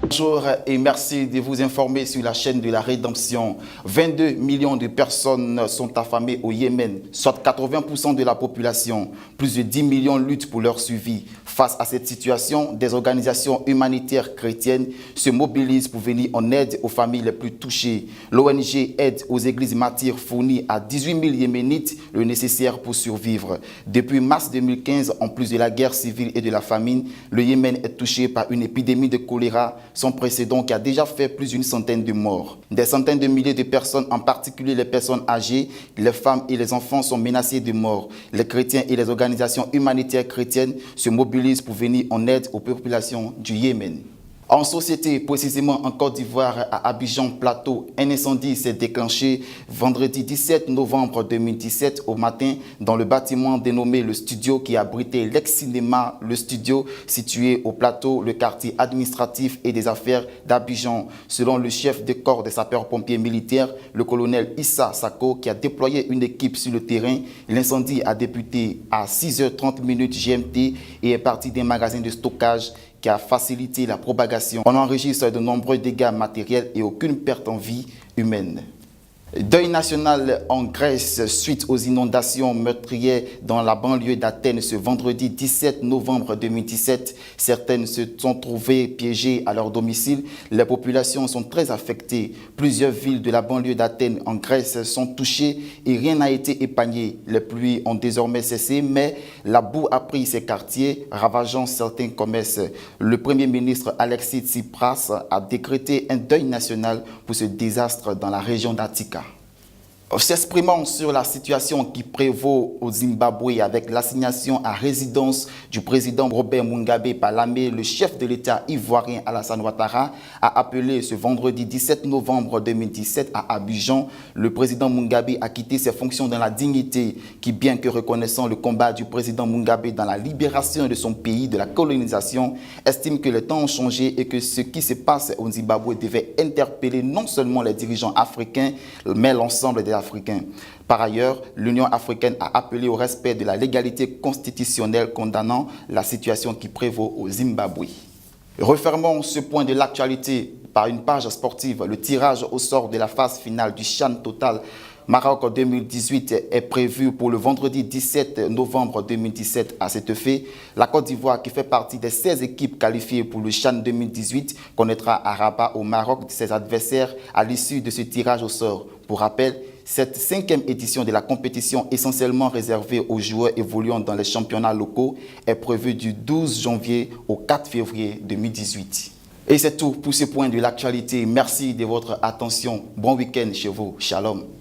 Bonjour et merci de vous informer sur la chaîne de la Rédemption. 22 millions de personnes sont affamées au Yémen, soit 80% de la population. Plus de 10 millions luttent pour leur survie. Face à cette situation, des organisations humanitaires chrétiennes se mobilisent pour venir en aide aux familles les plus touchées. L'ONG Aide aux Églises Martyrs fournit à 18 000 Yéménites le nécessaire pour survivre. Depuis mars 2015, en plus de la guerre civile et de la famine, le Yémen est touché par une épidémie de choléra sans précédent qui a déjà fait plus d'une centaine de morts. Des centaines de milliers de personnes, en particulier les personnes âgées, les femmes et les enfants sont menacés de mort. Les chrétiens et les organisations humanitaires chrétiennes se mobilisent pour venir en aide aux populations du Yémen. En société, précisément en Côte d'Ivoire, à Abidjan Plateau, un incendie s'est déclenché vendredi 17 novembre 2017 au matin dans le bâtiment dénommé Le Studio qui abritait l'ex-cinéma Le Studio situé au plateau, le quartier administratif et des affaires d'Abidjan. Selon le chef de corps des sapeurs-pompiers militaires, le colonel Issa Sako, qui a déployé une équipe sur le terrain, l'incendie a débuté à 6h30 GMT et est parti d'un magasin de stockage qui a facilité la propagation. On enregistre de nombreux dégâts matériels et aucune perte en vie humaine. Deuil national en Grèce suite aux inondations meurtrières dans la banlieue d'Athènes ce vendredi 17 novembre 2017. Certaines se sont trouvées piégées à leur domicile. Les populations sont très affectées. Plusieurs villes de la banlieue d'Athènes en Grèce sont touchées et rien n'a été épargné. Les pluies ont désormais cessé, mais la boue a pris ces quartiers, ravageant certains commerces. Le Premier ministre Alexis Tsipras a décrété un deuil national pour ce désastre dans la région d'Attika. S'exprimant sur la situation qui prévaut au Zimbabwe avec l'assignation à résidence du président Robert Mugabe par l'armée, le chef de l'État ivoirien Alassane Ouattara a appelé ce vendredi 17 novembre 2017 à Abidjan. Le président Mugabe a quitté ses fonctions dans la dignité qui, bien que reconnaissant le combat du président Mugabe dans la libération de son pays de la colonisation, estime que les temps ont changé et que ce qui se passe au Zimbabwe devait interpeller non seulement les dirigeants africains, mais l'ensemble des Africains. Par ailleurs, l'Union africaine a appelé au respect de la légalité constitutionnelle condamnant la situation qui prévaut au Zimbabwe. Refermons ce point de l'actualité par une page sportive. Le tirage au sort de la phase finale du CHAN Total Maroc 2018 est prévu pour le vendredi 17 novembre 2017. À cet effet, la Côte d'Ivoire, qui fait partie des 16 équipes qualifiées pour le CHAN 2018, connaîtra à Rabat au Maroc ses adversaires à l'issue de ce tirage au sort. Pour rappel, cette 5e édition de la compétition, essentiellement réservée aux joueurs évoluant dans les championnats locaux, est prévue du 12 janvier au 4 février 2018. Et c'est tout pour ce point de l'actualité. Merci de votre attention. Bon week-end chez vous. Shalom.